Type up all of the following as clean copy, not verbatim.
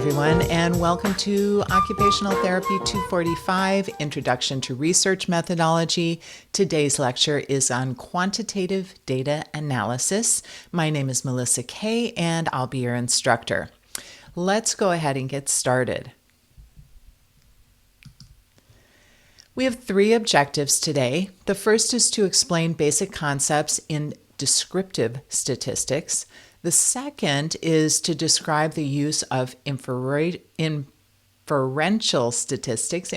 everyone, and welcome to Occupational Therapy 245, Introduction to Research Methodology. Today's lecture is on quantitative data analysis. My name is Melissa Kay, and I'll be your instructor. Let's go ahead and get started. We have three objectives today. The first is to explain basic concepts in descriptive statistics. The second is to describe the use of inferential statistics.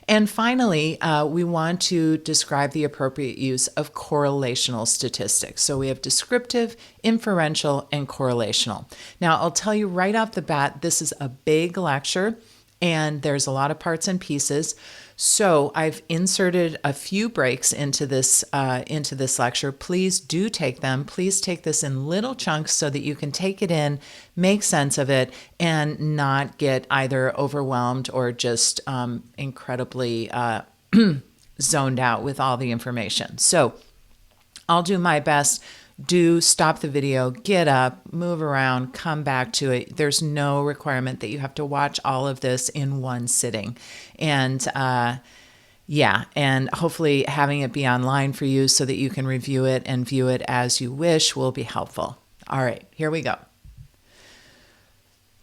And finally, we want to describe the appropriate use of correlational statistics. So we have descriptive, inferential, and correlational. Now, I'll tell you right off the bat, this is a big lecture, and there's a lot of parts and pieces. So I've inserted a few breaks into this lecture. Please do take them. Please take this in little chunks so that you can take it in, make sense of it, and not get either overwhelmed or just incredibly zoned out with all the information. So I'll do my best. Do stop the video, get up, move around, come back to it. There's no requirement that you have to watch all of this in one sitting. And and hopefully having it be online for you so that you can review it and view it as you wish will be helpful. All right, here we go.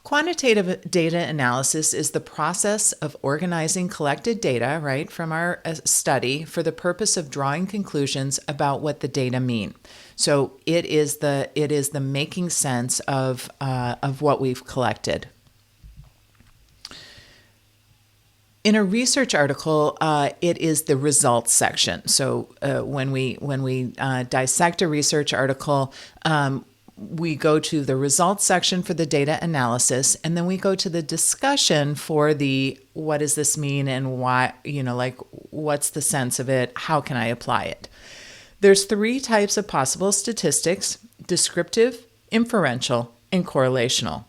Quantitative data analysis is the process of organizing collected data, right, from our study for the purpose of drawing conclusions about what the data mean. So it is the making sense of what we've collected. In a research article, it is the results section. So when we dissect a research article, we go to the results section for the data analysis, and then we go to the discussion for the what does this mean and why, what's the sense of it? How can I apply it? There's three types of possible statistics: descriptive, inferential, and correlational.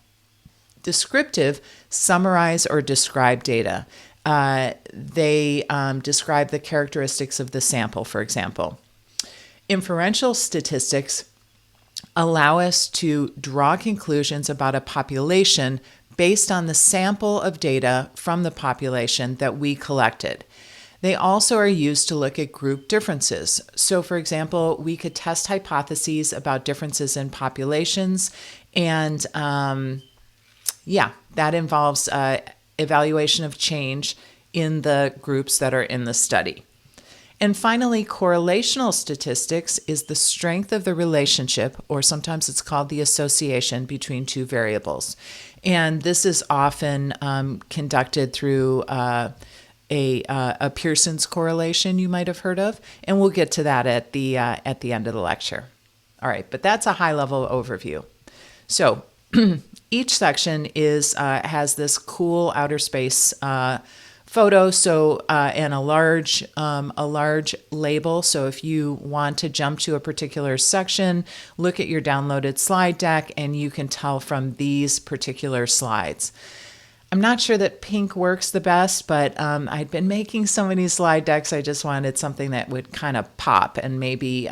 Descriptive summarize or describe data. They describe the characteristics of the sample, for example. Inferential statistics allow us to draw conclusions about a population based on the sample of data from the population that we collected. They also are used to look at group differences. So, for example, we could test hypotheses about differences in populations, and that involves evaluation of change in the groups that are in the study. And finally, correlational statistics is the strength of the relationship, or sometimes it's called the association, between two variables. And this is often conducted through a Pearson's correlation you might have heard of, and we'll get to that at the end of the lecture. All right, but that's a high-level overview. So each section has this cool outer space photo, and a large label. So if you want to jump to a particular section, look at your downloaded slide deck, and you can tell from these particular slides. I'm not sure that pink works the best, but I'd been making so many slide decks. I just wanted something that would kind of pop and maybe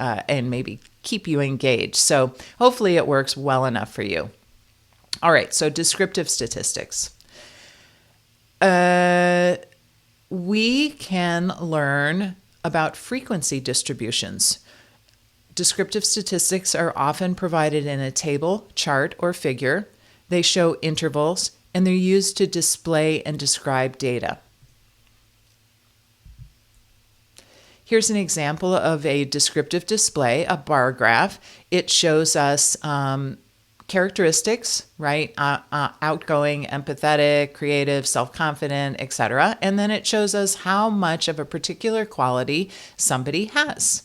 keep you engaged. So hopefully it works well enough for you. All right, so descriptive statistics. We can learn about frequency distributions. Descriptive statistics are often provided in a table, chart, or figure. They show intervals, and they're used to display and describe data. Here's an example of a descriptive display, a bar graph. It shows us characteristics, right? Outgoing, empathetic, creative, self-confident, etc. And then it shows us how much of a particular quality somebody has.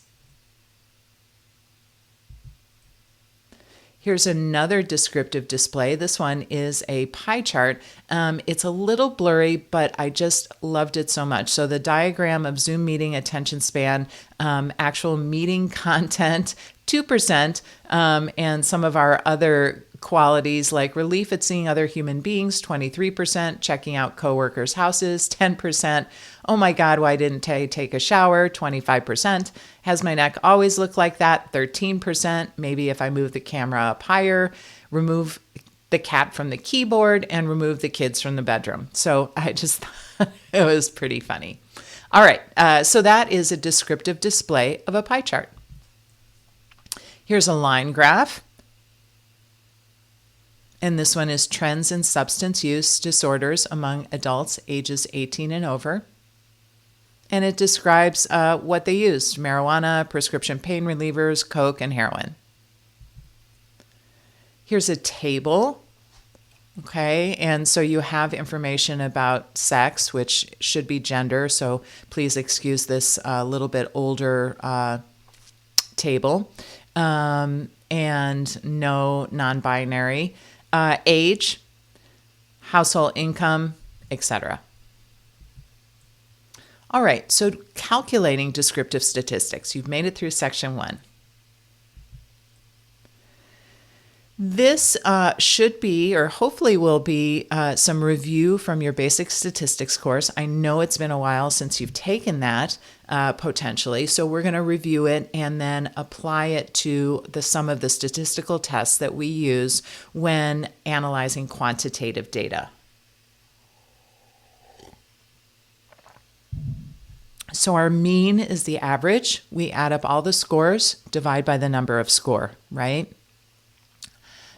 Here's another descriptive display. This one is a pie chart. It's a little blurry, but I just loved it so much. So the diagram of Zoom meeting attention span, actual meeting content, 2%, and some of our other qualities like relief at seeing other human beings, 23%, checking out coworkers' houses, 10%, oh my God, why didn't I take a shower, 25%, has my neck always looked like that, 13%, maybe if I move the camera up higher, remove the cat from the keyboard and remove the kids from the bedroom. So I just thought it was pretty funny. All right, so that is a descriptive display of a pie chart. Here's a line graph. And this one is trends in substance use disorders among adults ages 18 and over. And it describes what they used: marijuana, prescription pain relievers, coke, and heroin. Here's a table. Okay, and so you have information about sex, which should be gender, so please excuse this little bit older table, and no non-binary, age, household income, etc. All right, so calculating descriptive statistics. You've made it through section 1. This should be, or hopefully will be, some review from your basic statistics course. I know it's been a while since you've taken that, potentially, so we're going to review it and then apply it to some of the statistical tests that we use when analyzing quantitative data. So our mean is the average. We add up all the scores, divide by the number of score, right?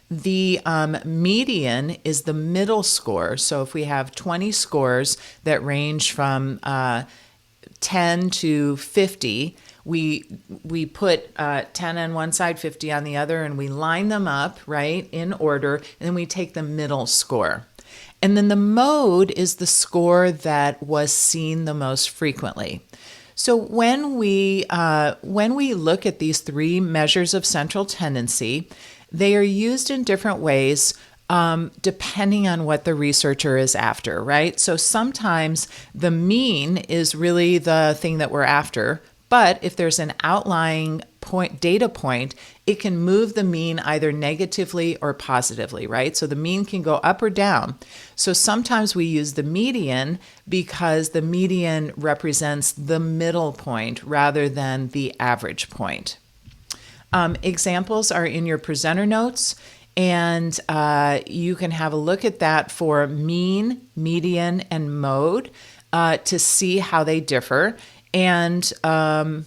The median is the middle score. So if we have 20 scores that range from 10 to 50, we put 10 on one side, 50 on the other, and we line them up, right, in order, and then we take the middle score. And then the mode is the score that was seen the most frequently. So when we look at these 3 measures of central tendency, they are used in different ways depending on what the researcher is after, right? So sometimes the mean is really the thing that we're after, but if there's an outlying data point, it can move the mean either negatively or positively, right? So the mean can go up or down. So sometimes we use the median because the median represents the middle point rather than the average point. Examples are in your presenter notes, and you can have a look at that for mean, median, and mode to see how they differ. And the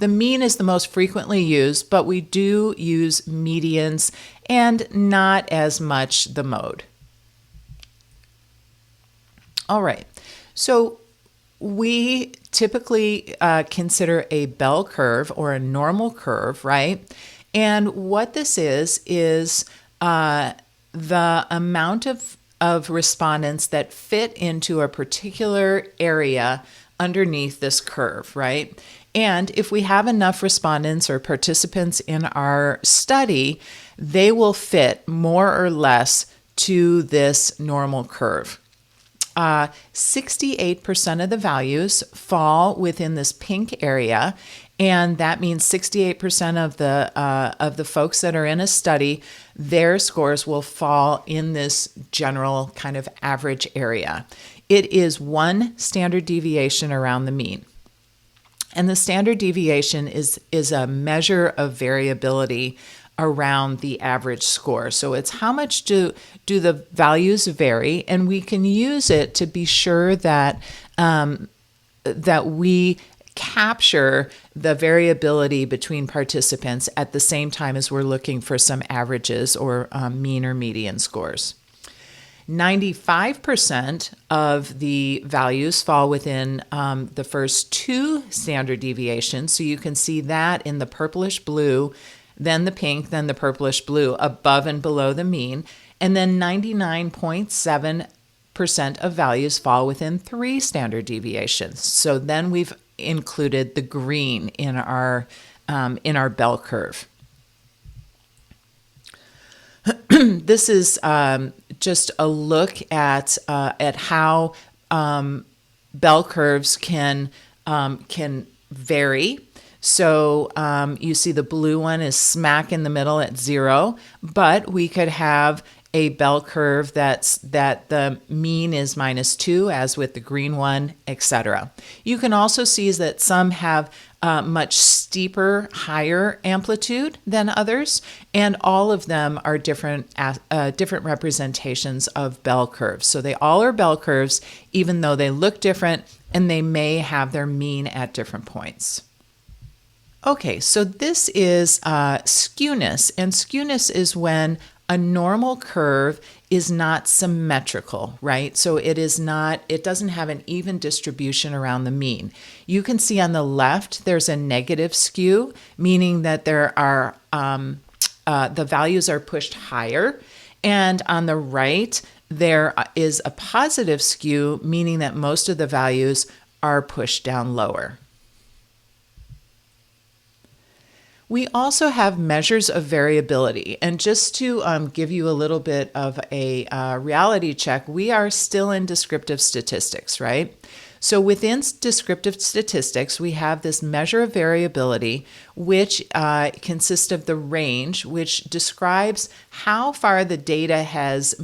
mean is the most frequently used, but we do use medians and not as much the mode. All right, so we typically consider a bell curve or a normal curve, right? And what this is the amount of respondents that fit into a particular area underneath this curve, right? And if we have enough respondents or participants in our study, they will fit more or less to this normal curve. 68% of the values fall within this pink area, and that means 68% of the folks that are in a study, their scores will fall in this general kind of average area. It is 1 standard deviation around the mean. And the standard deviation is a measure of variability around the average score. So it's how much do the values vary, and we can use it to be sure that that we capture the variability between participants at the same time as we're looking for some averages or mean or median scores. 95% of the values fall within the first 2 standard deviations. So you can see that in the purplish blue, then the pink, then the purplish blue, above and below the mean. And then 99.7% of values fall within 3 standard deviations. So then we've included the green in our bell curve. This is just a look at how bell curves can vary. So you see the blue one is smack in the middle at 0, but we could have a bell curve that the mean is -2, as with the green one, etc. You can also see that some have much steeper, higher amplitude than others, and all of them are different representations of bell curves. So they all are bell curves, even though they look different, and they may have their mean at different points. Okay, so this is skewness, and skewness is when a normal curve is not symmetrical, right? So it doesn't have an even distribution around the mean. You can see on the left, there's a negative skew, meaning that there are, the values are pushed higher. And on the right, there is a positive skew, meaning that most of the values are pushed down lower. We also have measures of variability. And just to give you a little bit of a reality check, we are still in descriptive statistics, right? So within descriptive statistics, we have this measure of variability, which consists of the range, which describes how far the data has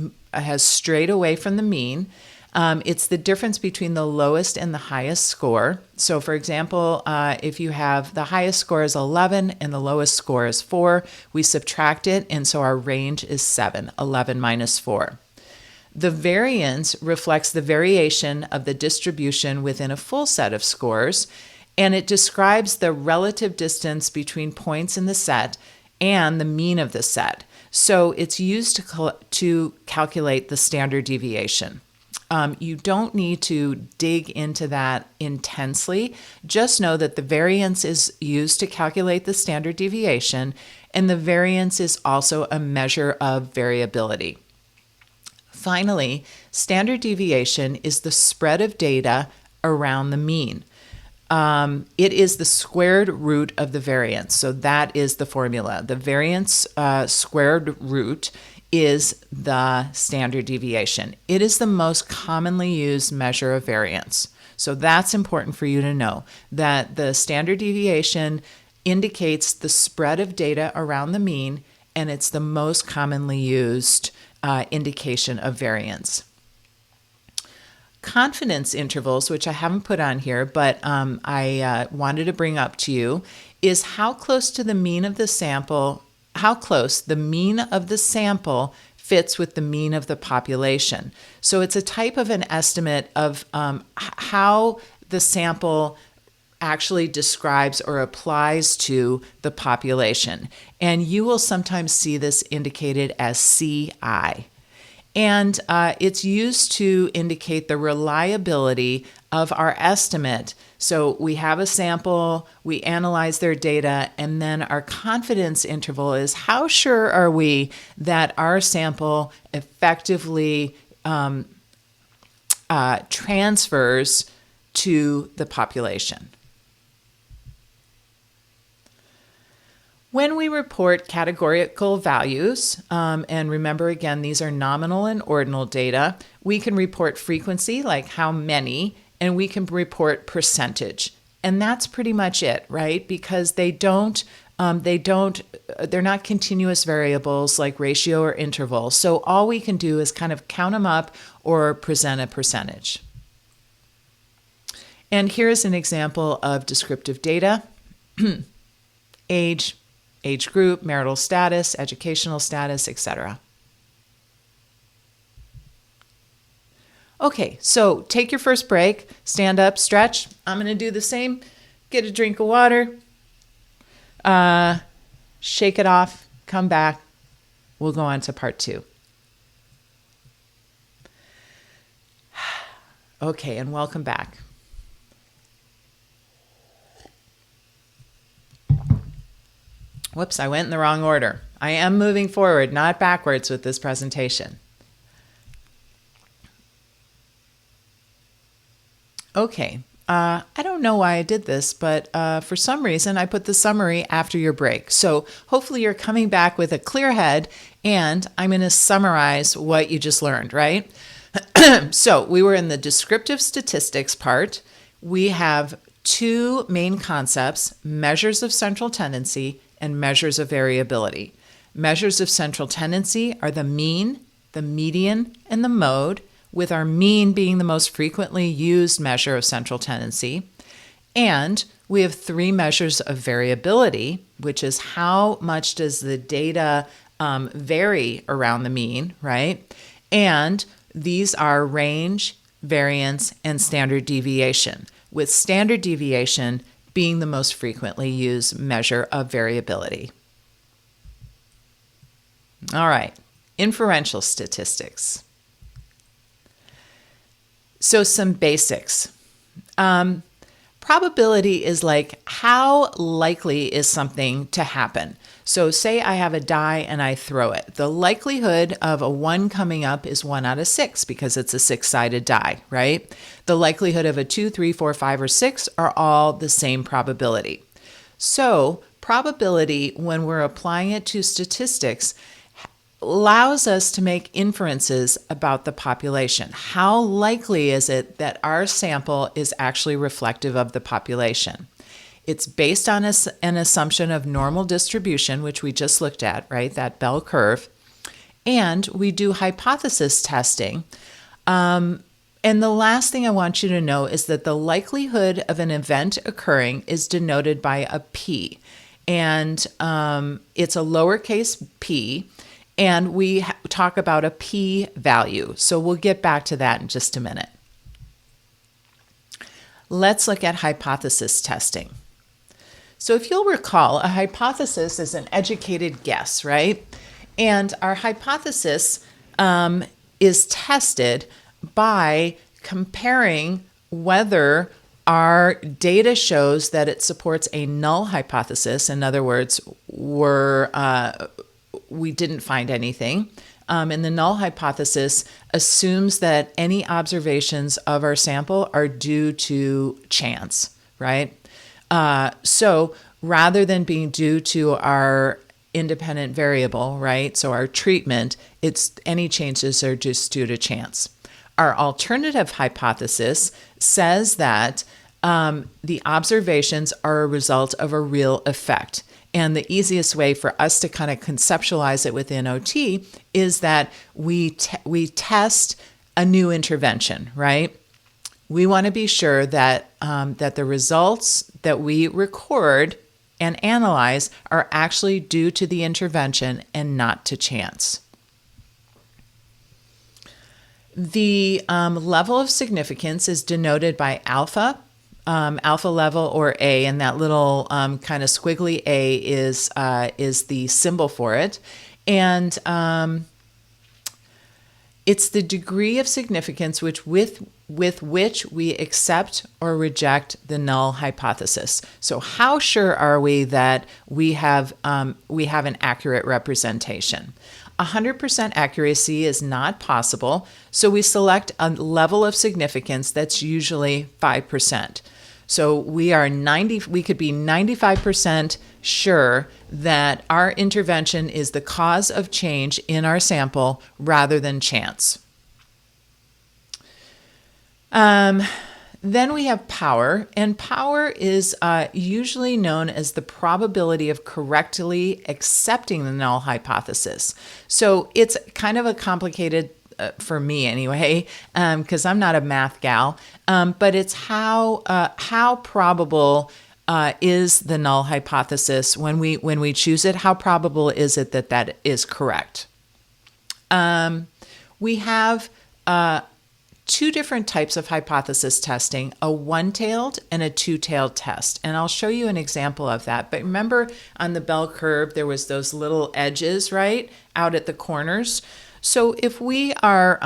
strayed away from the mean. It's the difference between the lowest and the highest score. So for example, if you have the highest score is 11 and the lowest score is 4, we subtract it, and so our range is 7, 11 minus 4. The variance reflects the variation of the distribution within a full set of scores, and it describes the relative distance between points in the set and the mean of the set. So it's used to calculate the standard deviation. You don't need to dig into that intensely. Just know that the variance is used to calculate the standard deviation, and the variance is also a measure of variability. Finally, standard deviation is the spread of data around the mean. It is the squared root of the variance. So that is the formula. The variance squared root is the standard deviation. It is the most commonly used measure of variance. So that's important for you to know, that the standard deviation indicates the spread of data around the mean, and it's the most commonly used indication of variance. Confidence intervals, which I haven't put on here, but I wanted to bring up to you, is how close to the mean of the sample how close the mean of the sample fits with the mean of the population. So it's a type of an estimate of how the sample actually describes or applies to the population. And you will sometimes see this indicated as CI. And it's used to indicate the reliability of our estimate. So we have a sample, we analyze their data, and then our confidence interval is how sure are we that our sample effectively transfers to the population. When we report categorical values, and remember again, these are nominal and ordinal data, we can report frequency, like how many, and we can report percentage. And that's pretty much it, right? Because they're not continuous variables like ratio or interval. So all we can do is kind of count them up or present a percentage. And here's an example of descriptive data. Age group, marital status, educational status, etc. Okay, so take your first break, stand up, stretch. I'm going to do the same. Get a drink of water, shake it off, come back. We'll go on to part 2. Okay, and welcome back. Whoops, I went in the wrong order. I am moving forward, not backwards with this presentation. Okay, I don't know why I did this, but for some reason I put the summary after your break. So hopefully you're coming back with a clear head, and I'm going to summarize what you just learned, right? So we were in the descriptive statistics part. We have 2 main concepts, measures of central tendency and measures of variability. Measures of central tendency are the mean, the median, and the mode, with our mean being the most frequently used measure of central tendency. And we have three measures of variability, which is how much does the data vary around the mean, right? And these are range, variance, and standard deviation, with standard deviation being the most frequently used measure of variability. All right, inferential statistics. So some basics. Probability is like how likely is something to happen. So say I have a die and I throw it. The likelihood of a 1 coming up is 1 out of 6 because it's a 6-sided die, right? The likelihood of a 2, 3, 4, 5, or 6 are all the same probability. So probability, when we're applying it to statistics, allows us to make inferences about the population. How likely is it that our sample is actually reflective of the population? It's based on an assumption of normal distribution, which we just looked at, right? That bell curve. And we do hypothesis testing. And the last thing I want you to know is that the likelihood of an event occurring is denoted by a p. And it's a lowercase p. And we talk about a p-value. So we'll get back to that in just a minute. Let's look at hypothesis testing. So if you'll recall, a hypothesis is an educated guess, right? And our hypothesis is tested by comparing whether our data shows that it supports a null hypothesis. In other words, we didn't find anything. And the null hypothesis assumes that any observations of our sample are due to chance, right? So rather than being due to our independent variable, right? So our treatment, it's any changes are just due to chance. Our alternative hypothesis says that the observations are a result of a real effect. And the easiest way for us to kind of conceptualize it within OT is that we test a new intervention, right? We want to be sure that that the results that we record and analyze are actually due to the intervention and not to chance. The level of significance is denoted by alpha. Alpha level or A, and that little kind of squiggly A is the symbol for it. And it's the degree of significance with which we accept or reject the null hypothesis. So how sure are we that we have an accurate representation? 100% accuracy is not possible, so we select a level of significance that's usually 5%. So we could be 95% sure that our intervention is the cause of change in our sample rather than chance. Then we have power, and power is usually known as the probability of correctly accepting the null hypothesis. So it's kind of a complicated, for me anyway, because I'm not a math gal, but it's how probable is the null hypothesis when we choose it? How probable is it that is correct? We have two different types of hypothesis testing, a one-tailed and a two-tailed test. And I'll show you an example of that. But remember on the bell curve, there was those little edges, right, out at the corners. So if we are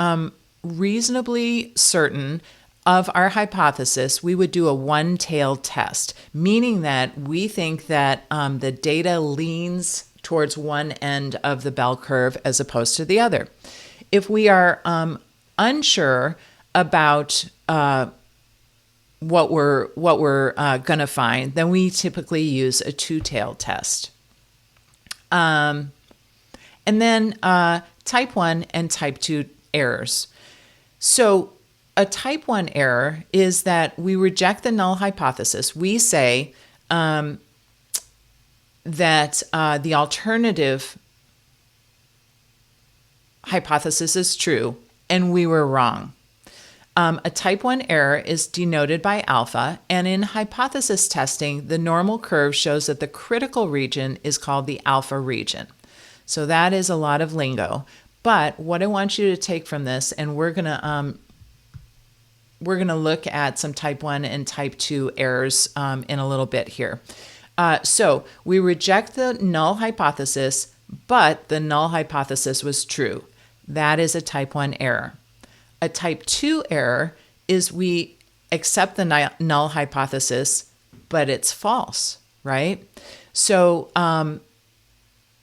reasonably certain of our hypothesis, we would do a one-tailed test, meaning that we think that the data leans towards one end of the bell curve as opposed to the other. If we are unsure about what we're going to find, then we typically use a two-tailed test. And then type 1 and type 2 errors. So a type 1 error is that we reject the null hypothesis. We say that the alternative hypothesis is true and we were wrong. A type 1 error is denoted by alpha, and in hypothesis testing, the normal curve shows that the critical region is called the alpha region. So that is a lot of lingo. But what I want you to take from this, and we're gonna look at some type 1 and type 2 errors in a little bit here. So we reject the null hypothesis, but the null hypothesis was true. That is a type 1 error. A type 2 error is we accept the null hypothesis, but it's false, right? So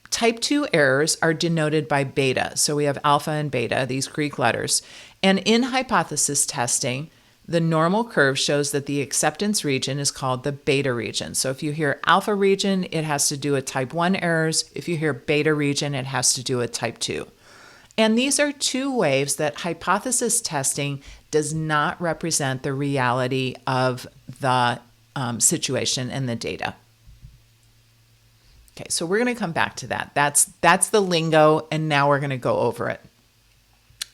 type 2 errors are denoted by beta. So we have alpha and beta, these Greek letters. And in hypothesis testing, the normal curve shows that the acceptance region is called the beta region. So if you hear alpha region, it has to do with type 1 errors. If you hear beta region, it has to do with type 2. And these are two ways that hypothesis testing does not represent the reality of the situation and the data. Okay, so we're going to come back to that. That's the lingo, and now we're going to go over it.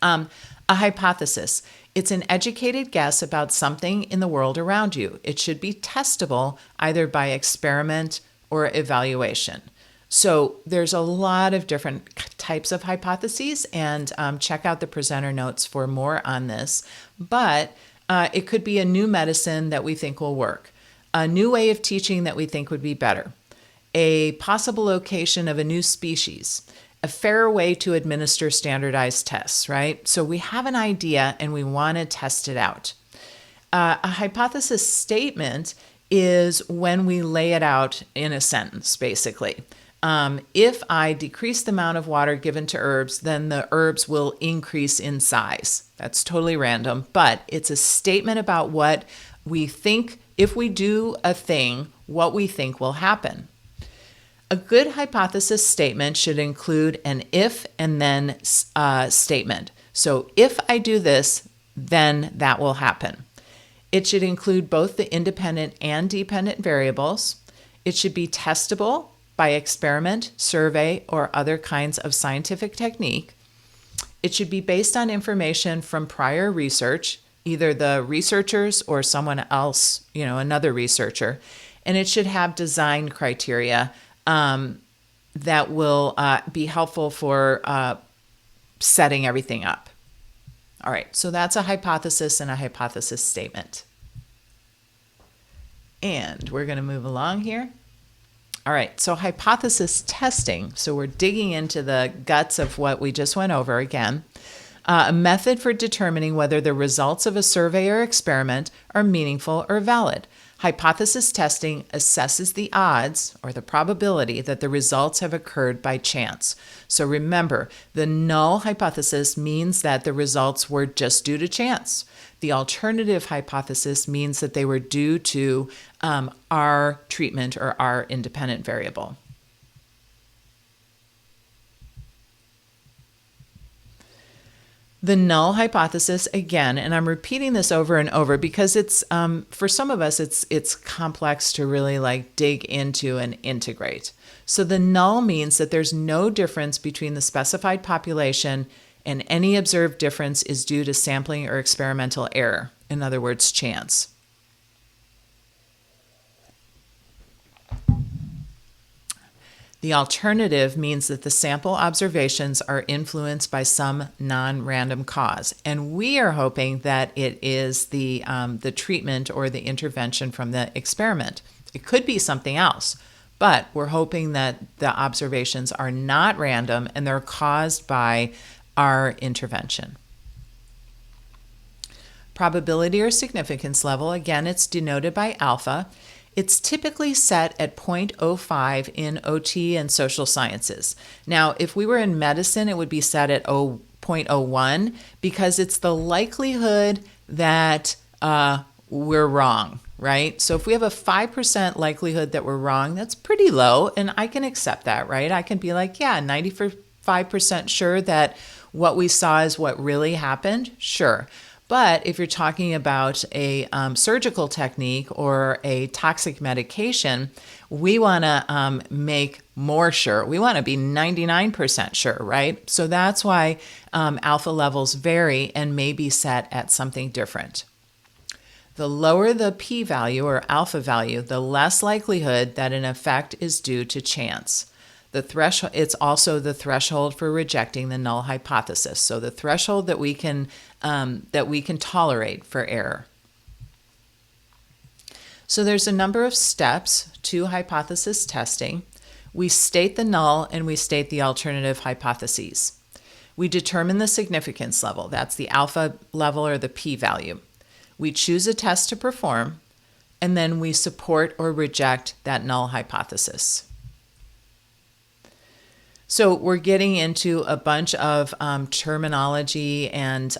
A hypothesis. It's an educated guess about something in the world around you. It should be testable either by experiment or evaluation. So there's a lot of different types of hypotheses, and check out the presenter notes for more on this. But it could be a new medicine that we think will work, a new way of teaching that we think would be better, a possible location of a new species, a fairer way to administer standardized tests, right? So we have an idea and we want to test it out. A hypothesis statement is when we lay it out in a sentence, basically. If I decrease the amount of water given to herbs, then the herbs will increase in size. That's totally random, but it's a statement about what we think, if we do a thing, what we think will happen. A good hypothesis statement should include an if and then statement. So if I do this, then that will happen. It should include both the independent and dependent variables. It should be testable by experiment, survey, or other kinds of scientific technique. It should be based on information from prior research, either the researchers or someone else, another researcher. And it should have design criteria that will be helpful for setting everything up. All right, so that's a hypothesis and a hypothesis statement. And we're going to move along here. All right, so hypothesis testing. So we're digging into the guts of what we just went over again. A method for determining whether the results of a survey or experiment are meaningful or valid. Hypothesis testing assesses the odds or the probability that the results have occurred by chance. So remember, the null hypothesis means that the results were just due to chance. The alternative hypothesis means that they were due to our treatment or our independent variable. The null hypothesis, again, and I'm repeating this over and over because it's for some of us it's complex to really dig into and integrate. So the null means that there's no difference between the specified population, and any observed difference is due to sampling or experimental error. In other words, chance. The alternative means that the sample observations are influenced by some non-random cause. And we are hoping that it is the treatment or the intervention from the experiment. It could be something else, but we're hoping that the observations are not random and they're caused by our intervention. Probability or significance level, again, it's denoted by alpha. It's typically set at 0.05 in OT and social sciences. Now, if we were in medicine, it would be set at 0.01 because it's the likelihood that we're wrong, right? So if we have a 5% likelihood that we're wrong, that's pretty low, and I can accept that, right? I can be like, yeah, 95% sure that what we saw is what really happened, sure. But if you're talking about a surgical technique or a toxic medication, we want to make more sure. We want to be 99% sure, right? So that's why alpha levels vary and may be set at something different. The lower the p-value or alpha value, the less likelihood that an effect is due to chance. It's also the threshold for rejecting the null hypothesis. So the threshold that we can tolerate for error. So there's a number of steps to hypothesis testing. We state the null and we state the alternative hypotheses. We determine the significance level. That's the alpha level or the p-value. We choose a test to perform, and then we support or reject that null hypothesis. So we're getting into a bunch of terminology and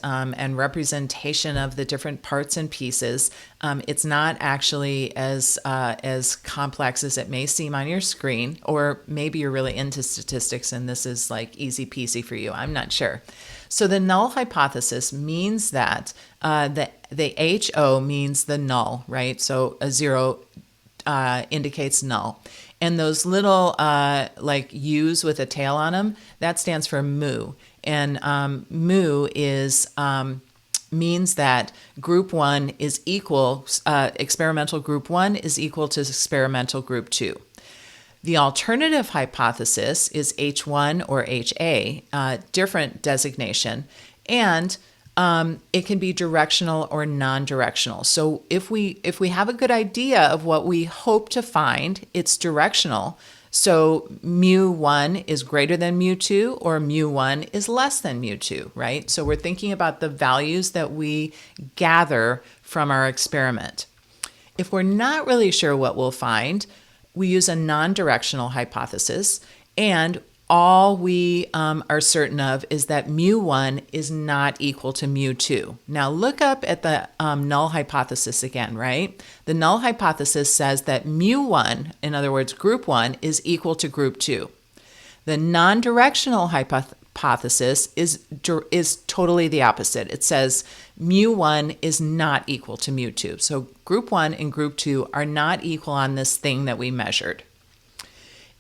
representation of the different parts and pieces. It's not actually as complex as it may seem on your screen, or maybe you're really into statistics and this is like easy peasy for you. I'm not sure. So the null hypothesis means that the HO means the null, right? So a 0 indicates null. And those little like U's with a tail on them, that stands for mu. And mu is means that group 1 is equal, experimental group 1 is equal to experimental group 2. The alternative hypothesis is H1 or HA, different designation, and it can be directional or non-directional. So if we have a good idea of what we hope to find, it's directional. So mu1 is greater than mu2 or mu1 is less than mu2, right? So we're thinking about the values that we gather from our experiment. If we're not really sure what we'll find, we use a non-directional hypothesis, and all we are certain of is that mu1 is not equal to mu2. Now look up at the null hypothesis again, right? The null hypothesis says that mu1, in other words, group 1, is equal to group 2. The non-directional hypothesis is totally the opposite. It says mu1 is not equal to mu2. So group 1 and group 2 are not equal on this thing that we measured.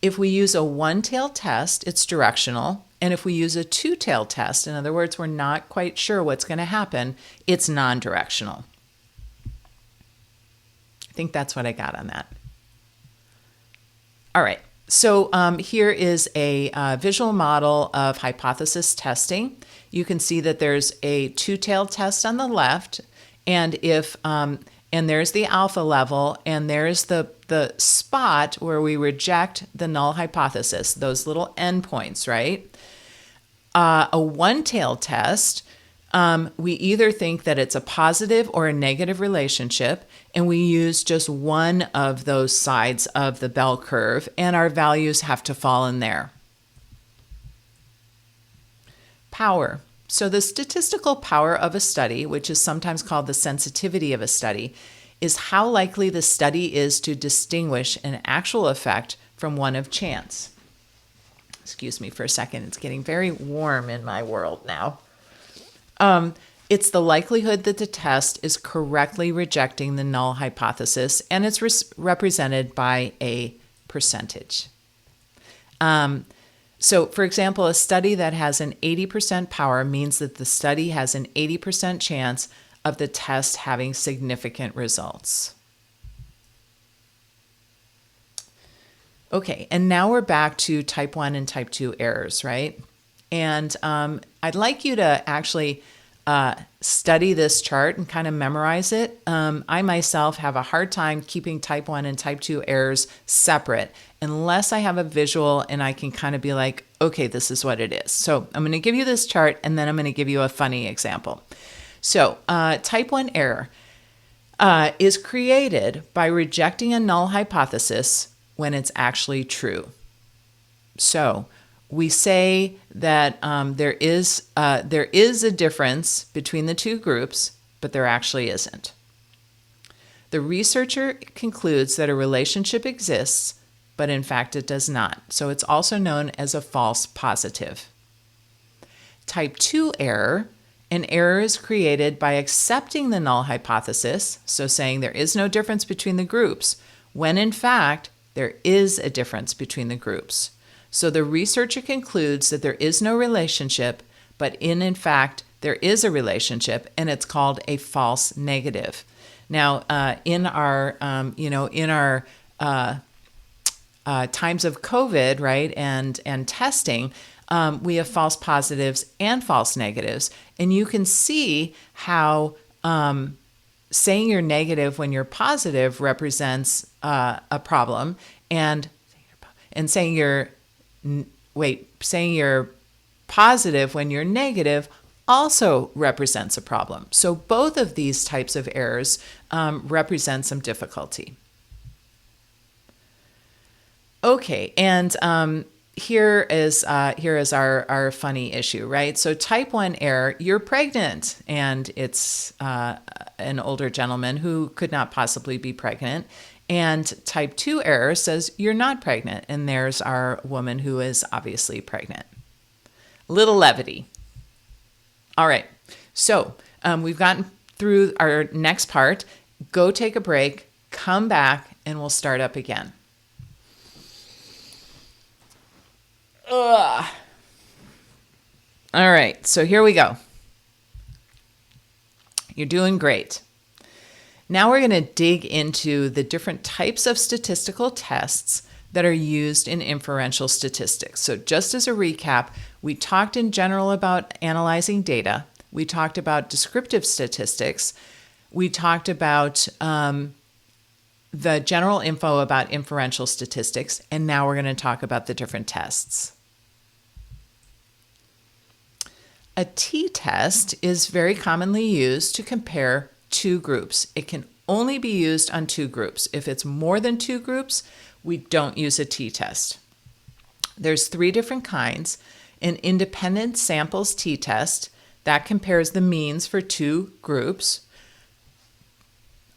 If we use a one-tailed test, it's directional. And if we use a two-tailed test, in other words, we're not quite sure what's going to happen, it's non-directional. I think that's what I got on that. All right. So here is a visual model of hypothesis testing. You can see that there's a two-tailed test on the left, and and there's the alpha level, and there's the spot where we reject the null hypothesis, those little endpoints, right? A one-tailed test, we either think that it's a positive or a negative relationship, and we use just one of those sides of the bell curve, and our values have to fall in there. Power. So the statistical power of a study, which is sometimes called the sensitivity of a study, is how likely the study is to distinguish an actual effect from one of chance. Excuse me for a second. It's getting very warm in my world now. It's the likelihood that the test is correctly rejecting the null hypothesis, and it's represented by a percentage. So, for example, a study that has an 80% power means that the study has an 80% chance of the test having significant results. Okay, and now we're back to type 1 and type 2 errors, right? And I'd like you to actually study this chart and kind of memorize it. I myself have a hard time keeping type 1 and type 2 errors separate unless I have a visual and I can kind of be like, okay, this is what it is. So I'm going to give you this chart and then I'm going to give you a funny example. So type 1 error is created by rejecting a null hypothesis when it's actually true. So we say that there is a difference between the two groups, but there actually isn't. The researcher concludes that a relationship exists, but in fact it does not. So it's also known as a false positive. Type 2 error An error is created by accepting the null hypothesis, so saying there is no difference between the groups, when in fact there is a difference between the groups. So the researcher concludes that there is no relationship, but in fact there is a relationship, and it's called a false negative. Now, in our times of COVID, right, and testing, we have false positives and false negatives, and you can see how saying you're negative when you're positive represents a problem, and saying you're positive when you're negative also represents a problem. So both of these types of errors represent some difficulty. Okay, and here is our funny issue, right? So type 1 error, you're pregnant, and it's an older gentleman who could not possibly be pregnant. And type 2 error says you're not pregnant, and there's our woman who is obviously pregnant. Little levity. All right, so we've gotten through our next part. Go take a break, come back, and we'll start up again. Ugh. All right, so here we go. You're doing great. Now we're going to dig into the different types of statistical tests that are used in inferential statistics. So just as a recap, we talked in general about analyzing data. We talked about descriptive statistics. We talked about the general info about inferential statistics, and now we're going to talk about the different tests. A t-test is very commonly used to compare two groups. It can only be used on two groups. If it's more than two groups, we don't use a t-test. There's 3 different kinds. An independent samples t-test that compares the means for two groups.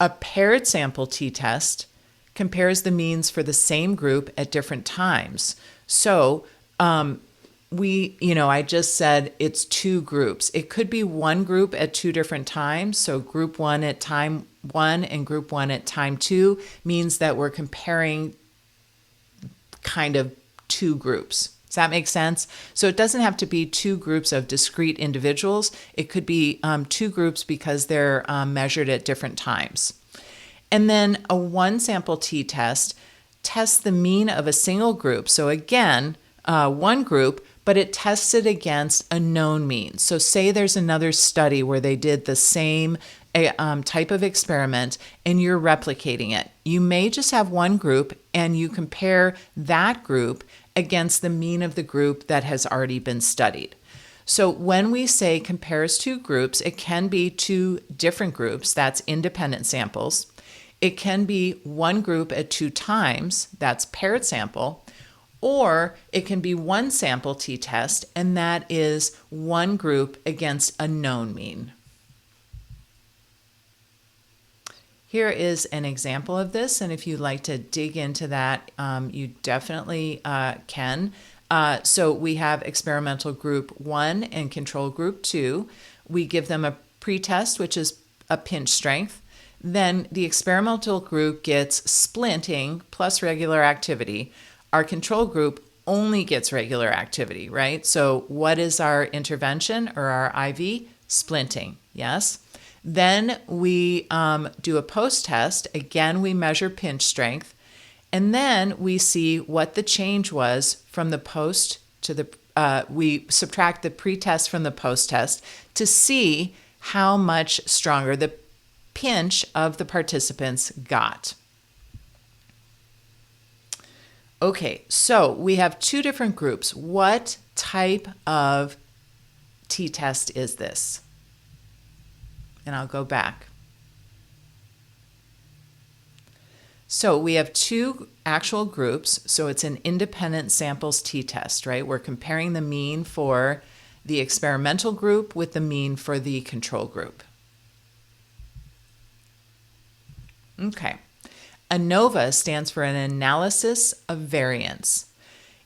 A paired sample t-test compares the means for the same group at different times. So I just said it's two groups. It could be one group at two different times. So group 1 at time 1 and group 1 at time 2 means that we're comparing kind of two groups. Does that make sense? So it doesn't have to be two groups of discrete individuals. It could be two groups because they're measured at different times. And then a one sample t-test tests the mean of a single group. So again, one group, but it tests it against a known mean. So say there's another study where they did the same type of experiment and you're replicating it. You may just have one group and you compare that group against the mean of the group that has already been studied. So when we say compares two groups, it can be two different groups, that's independent samples. It can be one group at two times, that's paired sample. Or it can be one sample t-test, and that is one group against a known mean. Here is an example of this, and if you'd like to dig into that, you definitely can. So we have experimental group 1 and control group 2. We give them a pretest, which is a pinch strength. Then the experimental group gets splinting plus regular activity. Our control group only gets regular activity, right? So what is our intervention or our IV? Splinting, yes? Then we do a post-test. Again, we measure pinch strength. And then we see what the change was from the post to the, we subtract the pretest from the post-test to see how much stronger the pinch of the participants got. Okay, so we have two different groups. What type of t-test is this? And I'll go back. So we have two actual groups. So it's an independent samples t-test, right? We're comparing the mean for the experimental group with the mean for the control group. Okay. ANOVA stands for an analysis of variance.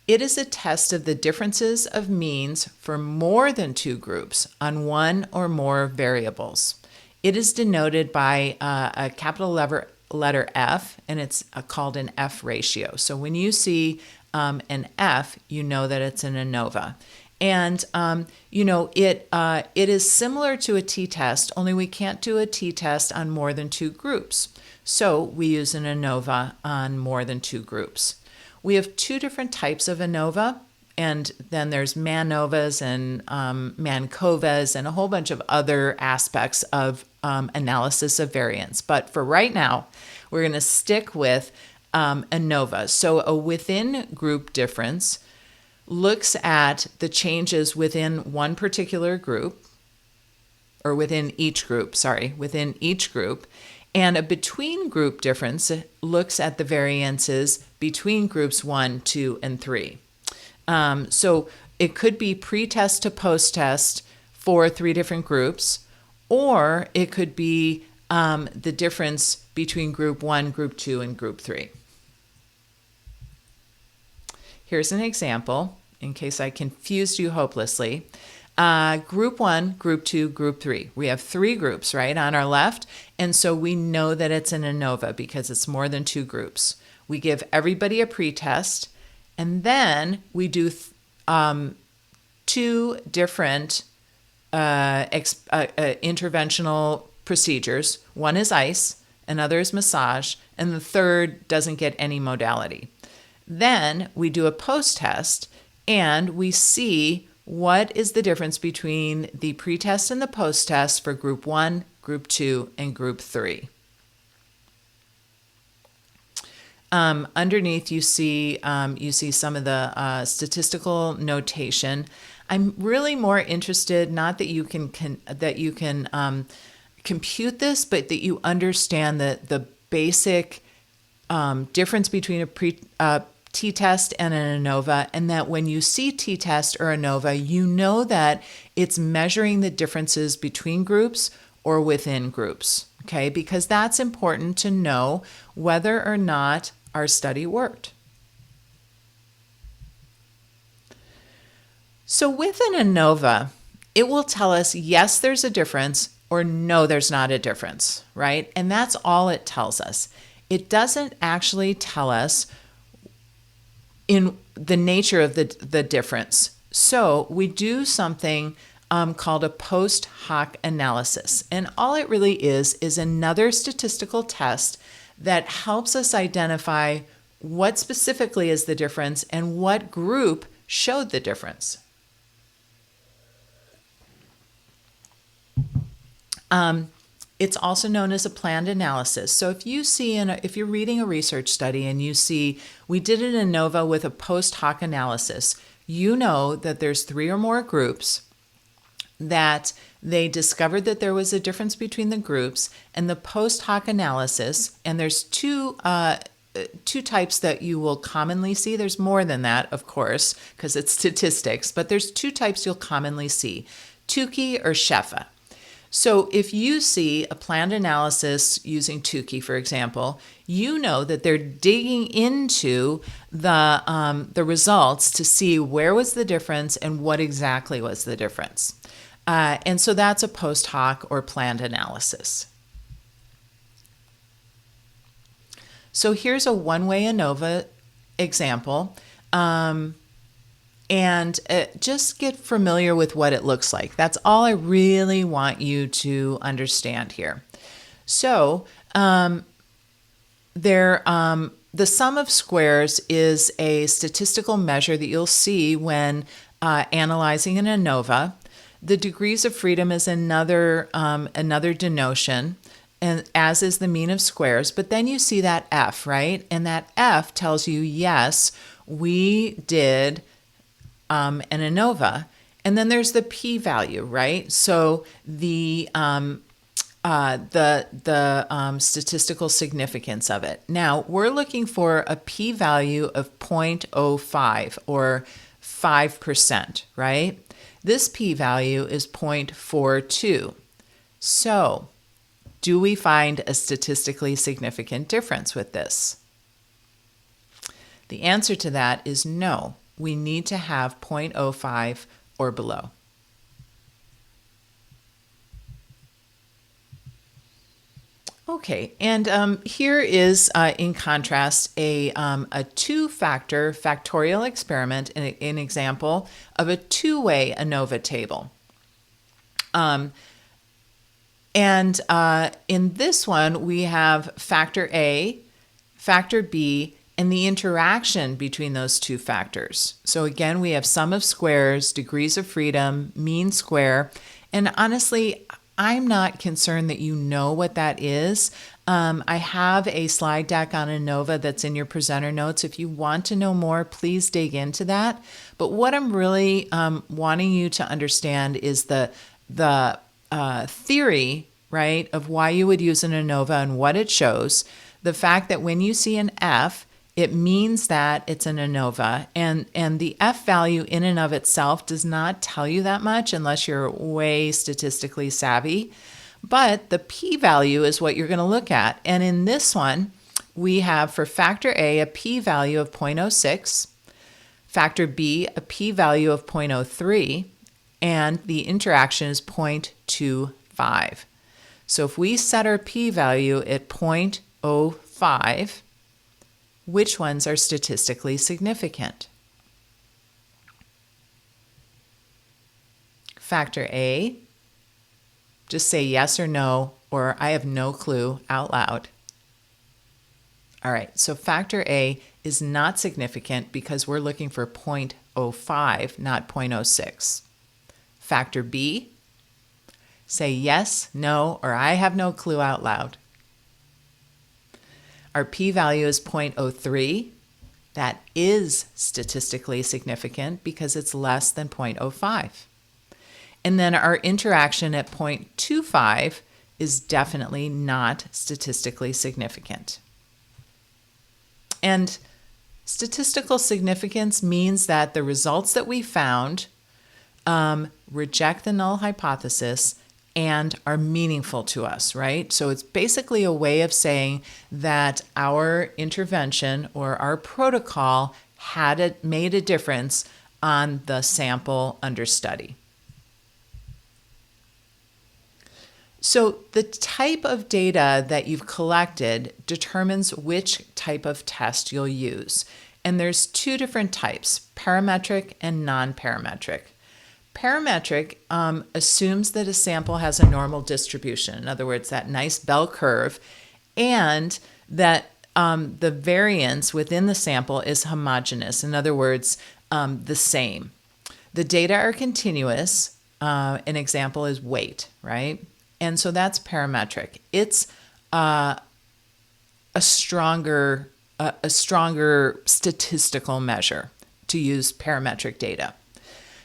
It is a test of the differences of means for more than two groups on one or more variables. It is denoted by a capital letter F, and it's called an F ratio. So when you see an F, you know that it's an ANOVA. And, it is similar to a Ttest, only we can't do a Ttest on more than two groups. So we use an ANOVA on more than two groups. We have two different types of ANOVA, and then there's MANOVAs and MANCOVAs and a whole bunch of other aspects of analysis of variance. But for right now, we're going to stick with ANOVA. So a within group difference looks at the changes within one particular group, or within each group, and a between group difference looks at the variances between groups 1, 2, and 3. So it could be pre-test to post-test for 3 different groups, or it could be the difference between group 1, group 2, and group 3. Here's an example, in case I confused you hopelessly. Group 1, Group 2, Group 3. We have 3 groups, right, on our left, and so we know that it's an ANOVA because it's more than 2 groups. We give everybody a pretest, and then we do 2 different interventional procedures. One is ice, another is massage, and the third doesn't get any modality. Then we do a post-test, and we see what is the difference between the pretest and the post-test for group 1, group 2, and group 3. Underneath you see some of the statistical notation. I'm really more interested, not that you can compute this, but that you understand the basic difference between a Ttest and an ANOVA, and that when you see Ttest or ANOVA, you know that it's measuring the differences between groups or within groups, okay? Because that's important to know whether or not our study worked. So with an ANOVA, it will tell us, yes, there's a difference, or no, there's not a difference, right? And that's all it tells us. It doesn't actually tell us in the nature of the difference. So we do something called a post hoc analysis. And all it really is another statistical test that helps us identify what specifically is the difference and what group showed the difference. It's also known as a planned analysis. So if you see, if you're reading a research study and you see, we did an ANOVA with a post hoc analysis, you know that there's 3 or more groups, that they discovered that there was a difference between the groups, and the post hoc analysis, and there's two types that you will commonly see. There's more than that, of course, because it's statistics, but there's 2 types you'll commonly see, Tukey or Shefa. So if you see a planned analysis using Tukey, for example, you know that they're digging into the results to see where was the difference and what exactly was the difference. And so that's a post hoc or planned analysis. So here's a one-way ANOVA example. And just get familiar with what it looks like. That's all I really want you to understand here. So the sum of squares is a statistical measure that you'll see when analyzing an ANOVA. The degrees of freedom is another denotion, and as is the mean of squares. But then you see that F, right? And that F tells you, yes, we did an ANOVA, and then there's the p-value, right? So the statistical significance of it. Now we're looking for a p-value of 0.05 or 5%, right? This p-value is 0.42. So do we find a statistically significant difference with this? The answer to that is no. we need to have 0.05 or below. Okay, and here is, in contrast, a two-factor factorial experiment, an example of a two-way ANOVA table. And in this one, we have factor A, factor B, and the interaction between those two factors. So again, we have sum of squares, degrees of freedom, mean square, and honestly, I'm not concerned that you know what that is. I have a slide deck on ANOVA that's in your presenter notes. If you want to know more, please dig into that. But what I'm really wanting you to understand is the theory, right, of why you would use an ANOVA and what it shows. The fact that when you see an F, it means that it's an ANOVA, and the F value in and of itself does not tell you that much unless you're way statistically savvy. But the p-value is what you're going to look at. And in this one, we have for factor A a p-value of 0.06, factor B a p-value of 0.03, and the interaction is 0.25. So if we set our p-value at 0.05, which ones are statistically significant? Factor A, just say yes or no, or I have no clue out loud. All right, so factor A is not significant because we're looking for 0.05, not 0.06. Factor B, say yes, no, or I have no clue out loud. Our p-value is 0.03. That is statistically significant because it's less than 0.05. And then our interaction at 0.25 is definitely not statistically significant. And statistical significance means that the results that we found reject the null hypothesis and are meaningful to us, right? So it's basically a way of saying that our intervention or our protocol made a difference on the sample under study. So the type of data that you've collected determines which type of test you'll use. And there's two different types, parametric and non-parametric. Parametric assumes that a sample has a normal distribution, in other words, that nice bell curve, and that the variance within the sample is homogeneous, in other words, the same. The data are continuous. An example is weight, right? And so that's parametric. It's a stronger statistical measure to use parametric data.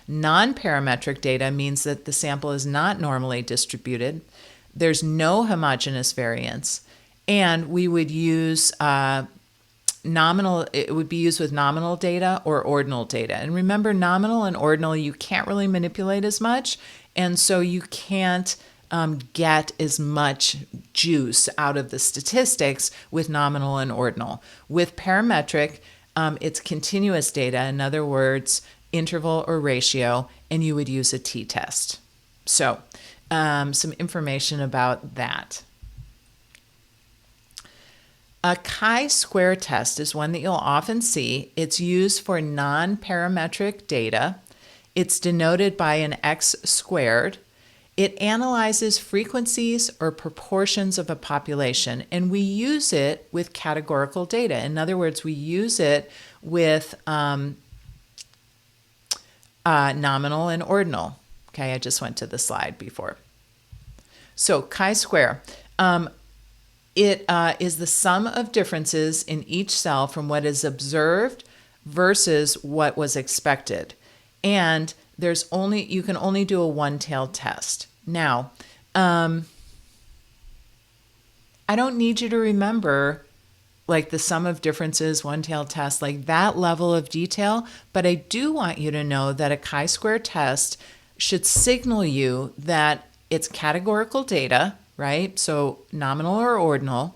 Non-parametric data means that the sample is not normally distributed. There's no homogeneous variance, and we would use it would be used with nominal data or ordinal data. And remember, nominal and ordinal you can't really manipulate as much, and so you can't get as much juice out of the statistics with nominal and ordinal. With parametric, it's continuous data, in other words, interval or ratio, and you would use a Ttest. So some information about that. A chi-square test is one that you'll often see. It's used for non-parametric data. It's denoted by an x squared. It analyzes frequencies or proportions of a population, and we use it with categorical data. In other words, we use it with nominal and ordinal. Okay, I just went to the slide before. So chi-square, it is the sum of differences in each cell from what is observed versus what was expected. And you can only do a one-tailed test. Now, I don't need you to remember like the sum of differences, one-tailed test, like that level of detail, but I do want you to know that a chi-square test should signal you that it's categorical data, right? So nominal or ordinal,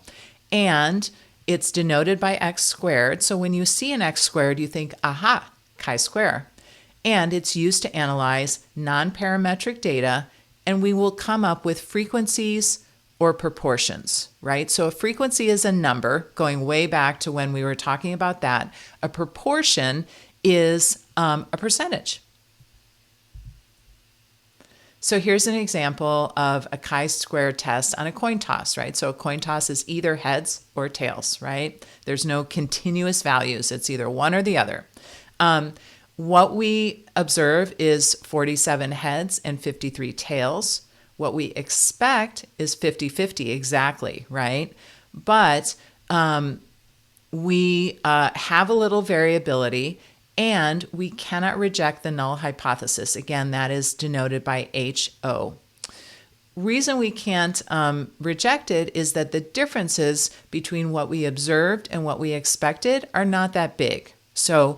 and it's denoted by x squared. So when you see an x squared, you think, aha, chi-square. And it's used to analyze non-parametric data, and we will come up with frequencies or proportions, right? So a frequency is a number, going way back to when we were talking about that. A proportion is a percentage. So here's an example of a chi-square test on a coin toss, right? So a coin toss is either heads or tails, right? There's no continuous values. It's either one or the other. What we observe is 47 heads and 53 tails. What we expect is 50-50 exactly, right? But we have a little variability, and we cannot reject the null hypothesis. Again, that is denoted by HO. Reason we can't reject it is that the differences between what we observed and what we expected are not that big. So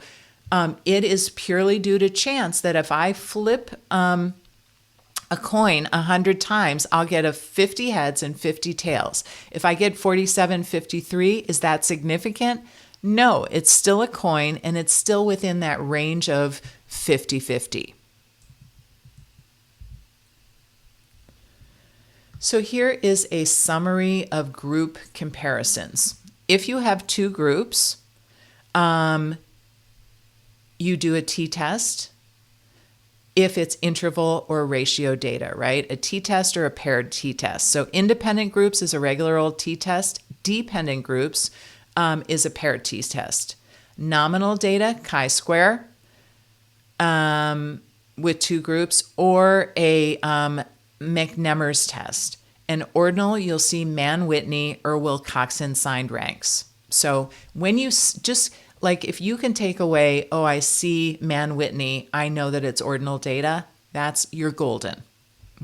it is purely due to chance that if I flip a coin 100 times, I'll get a 50 heads and 50 tails. If I get 47-53, is that significant? No, it's still a coin, and it's still within that range of 50-50. So here is a summary of group comparisons. If you have two groups, you do a t-test. If it's interval or ratio data, right? A t-test or a paired t-test. So independent groups is a regular old t-test. Dependent groups is a paired t-test. Nominal data, chi-square, with two groups, or a McNemmer's test. And ordinal, you'll see Mann-Whitney or Wilcoxon signed ranks. So when you just, like, if you can take away, oh, I see Mann-Whitney, I know that it's ordinal data, you're golden,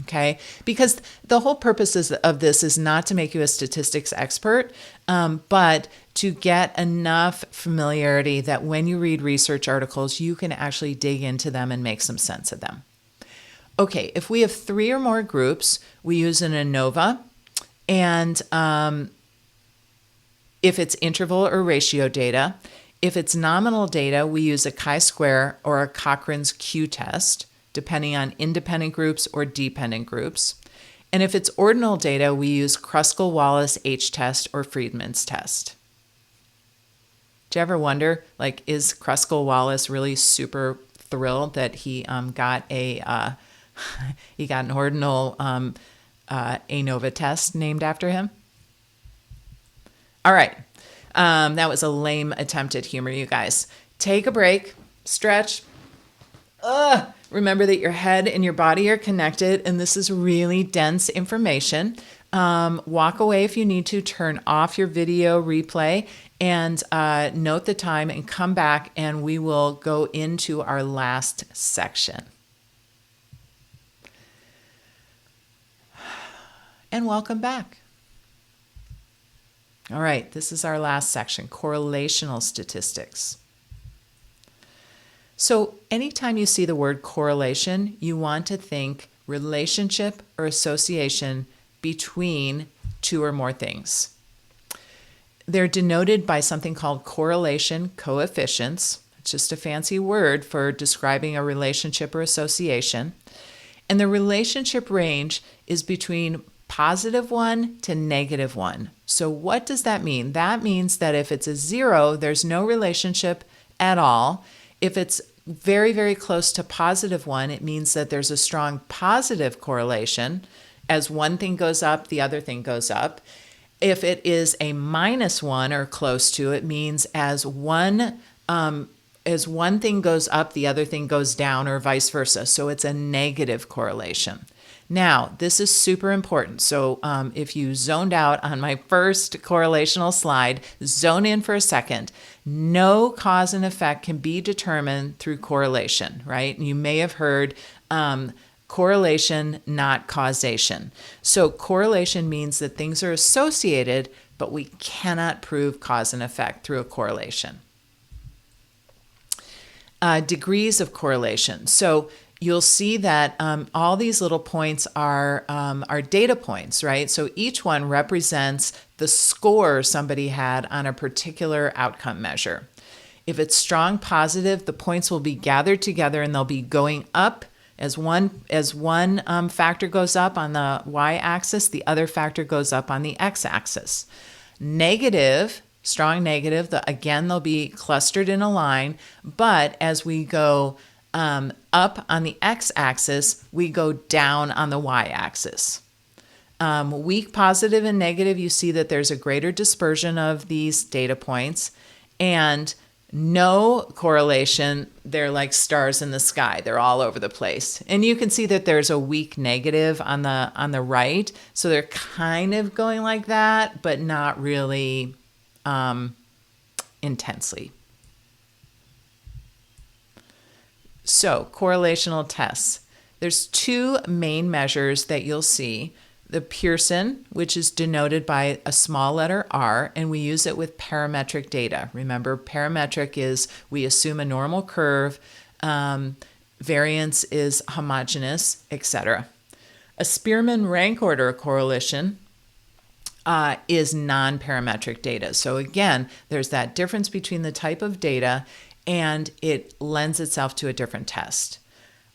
okay? Because the whole purpose of this is not to make you a statistics expert, but to get enough familiarity that when you read research articles, you can actually dig into them and make some sense of them. Okay, if we have three or more groups, we use an ANOVA, and if it's interval or ratio data. If it's nominal data, we use a chi-square or a Cochrane's Q test, depending on independent groups or dependent groups. And if it's ordinal data, we use Kruskal-Wallis H test or Friedman's test. Do you ever wonder, like, is Kruskal-Wallis really super thrilled that he got an ordinal ANOVA test named after him? All right. That was a lame attempt at humor, you guys. Take a break, stretch. Remember that your head and your body are connected, and this is really dense information. Walk away if you need to, turn off your video replay, and note the time and come back, and we will go into our last section. And welcome back. All right, this is our last section, correlational statistics. So anytime you see the word correlation, you want to think relationship or association between two or more things. They're denoted by something called correlation coefficients. It's just a fancy word for describing a relationship or association. And the relationship range is between +1 to -1. So what does that mean? That means that if it's a 0, there's no relationship at all. If it's very, very close to +1, it means that there's a strong positive correlation. As one thing goes up, the other thing goes up. If it is a -1 or close to, it means as one thing goes up, the other thing goes down, or vice versa. So it's a negative correlation. Now, this is super important. So if you zoned out on my first correlational slide, zone in for a second. No cause and effect can be determined through correlation, right? You may have heard correlation, not causation. So correlation means that things are associated, but we cannot prove cause and effect through a correlation. Degrees of correlation. So you'll see that all these little points are data points, right? So each one represents the score somebody had on a particular outcome measure. If it's strong positive, the points will be gathered together and they'll be going up. As one factor goes up on the y-axis, the other factor goes up on the x-axis. Negative, strong negative, again, they'll be clustered in a line, but as we go up on the x-axis, we go down on the y-axis. Weak positive and negative, you see that there's a greater dispersion of these data points, and no correlation, they're like stars in the sky. They're all over the place. And you can see that there's a weak negative on the right. So they're kind of going like that, but not really intensely. So correlational tests. There's two main measures that you'll see. The Pearson, which is denoted by a small letter r, and we use it with parametric data. Remember, parametric is we assume a normal curve, variance is homogeneous, etc. A Spearman rank order correlation is non-parametric data. So again, there's that difference between the type of data and it lends itself to a different test.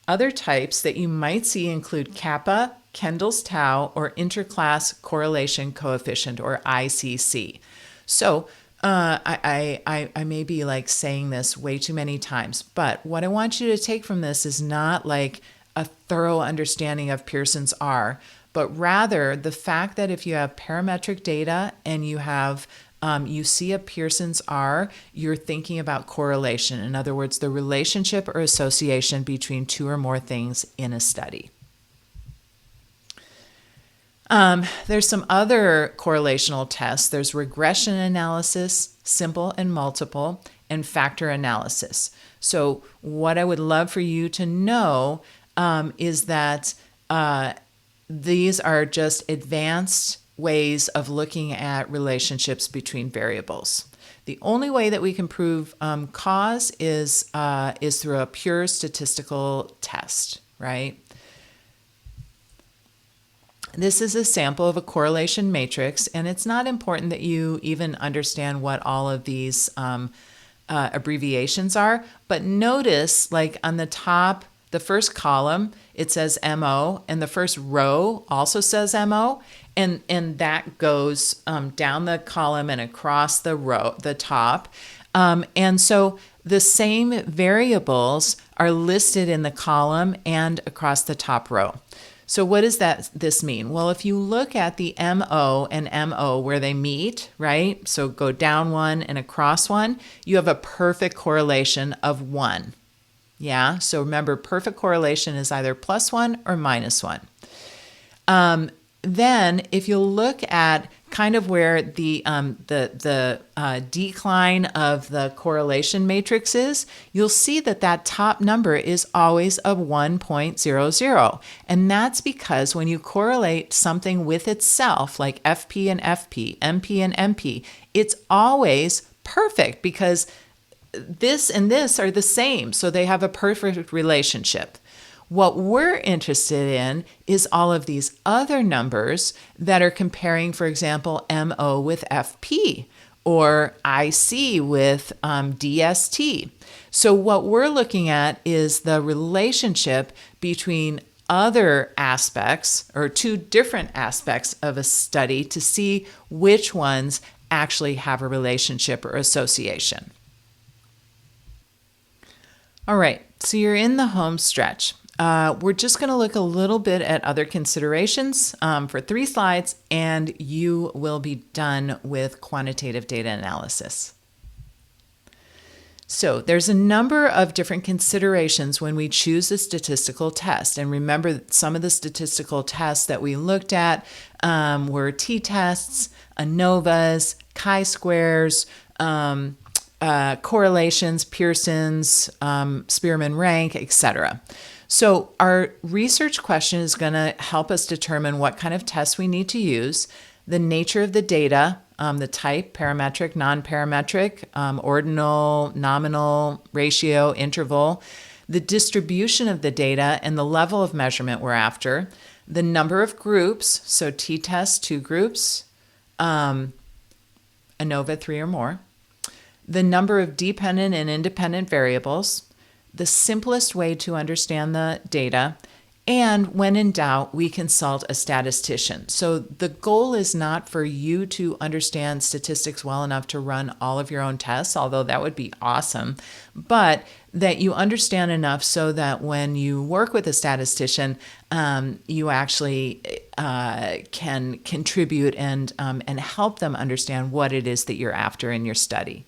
Other types that you might see include kappa, Kendall's tau, or interclass correlation coefficient, or ICC. So I may be like saying this way too many times, but what I want you to take from this is not like a thorough understanding of Pearson's R, but rather the fact that if you have parametric data and you have you see a Pearson's R, you're thinking about correlation. In other words, the relationship or association between two or more things in a study. There's some other correlational tests. There's regression analysis, simple and multiple, and factor analysis. So what I would love for you to know is that these are just advanced ways of looking at relationships between variables. The only way that we can prove cause is through a pure statistical test, right? This is a sample of a correlation matrix, and it's not important that you even understand what all of these abbreviations are, but notice like on the top, the first column, it says MO, and the first row also says MO, and that goes down the column and across the row, the top. And so the same variables are listed in the column and across the top row. So what does this mean? Well, if you look at the MO and MO where they meet, right? So go down one and across one, you have a perfect correlation of 1. Yeah, so remember, perfect correlation is either +1 or -1. Then if you look at kind of where the decline of the correlation matrix is, you'll see that top number is always a 1.00. And that's because when you correlate something with itself, like FP and FP, MP and MP, it's always perfect because this and this are the same. So they have a perfect relationship. What we're interested in is all of these other numbers that are comparing, for example, MO with FP or IC with DST. So what we're looking at is the relationship between other aspects or two different aspects of a study to see which ones actually have a relationship or association. All right, so you're in the home stretch. We're just going to look a little bit at other considerations for 3 slides, and you will be done with quantitative data analysis. So there's a number of different considerations when we choose a statistical test. And remember, some of the statistical tests that we looked at were Ttests, ANOVAs, chi-squares, correlations, Pearson's, Spearman rank, etc. So our research question is going to help us determine what kind of tests we need to use, the nature of the data, the type, parametric, non-parametric, ordinal, nominal, ratio, interval, the distribution of the data and the level of measurement we're after, the number of groups, so Ttest 2 groups, ANOVA 3 or more, the number of dependent and independent variables, the simplest way to understand the data, and when in doubt, we consult a statistician. So the goal is not for you to understand statistics well enough to run all of your own tests, although that would be awesome, but that you understand enough so that when you work with a statistician, you actually can contribute and help them understand what it is that you're after in your study.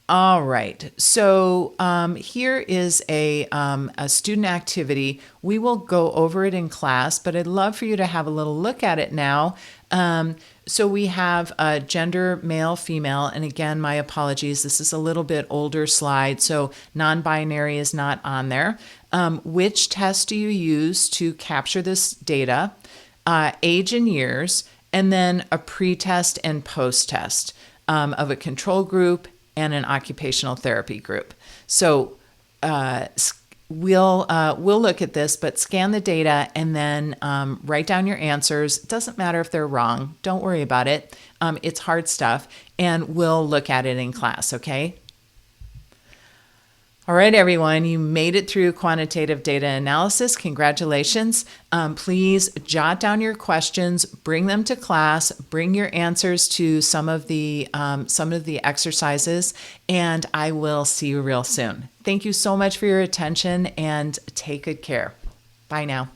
All right, so here is a student activity. We will go over it in class, but I'd love for you to have a little look at it now. So we have gender, male, female, and again, my apologies, this is a little bit older slide, so non-binary is not on there. Which test do you use to capture this data? Age and years, and then a pre-test and post-test of a control group and an occupational therapy group. So we'll look at this, but scan the data and then write down your answers. It doesn't matter if they're wrong. Don't worry about it. It's hard stuff, and we'll look at it in class, okay? All right, everyone, you made it through quantitative data analysis. Congratulations. Please jot down your questions, bring them to class, bring your answers to some of the exercises, and I will see you real soon. Thank you so much for your attention, and take good care. Bye now.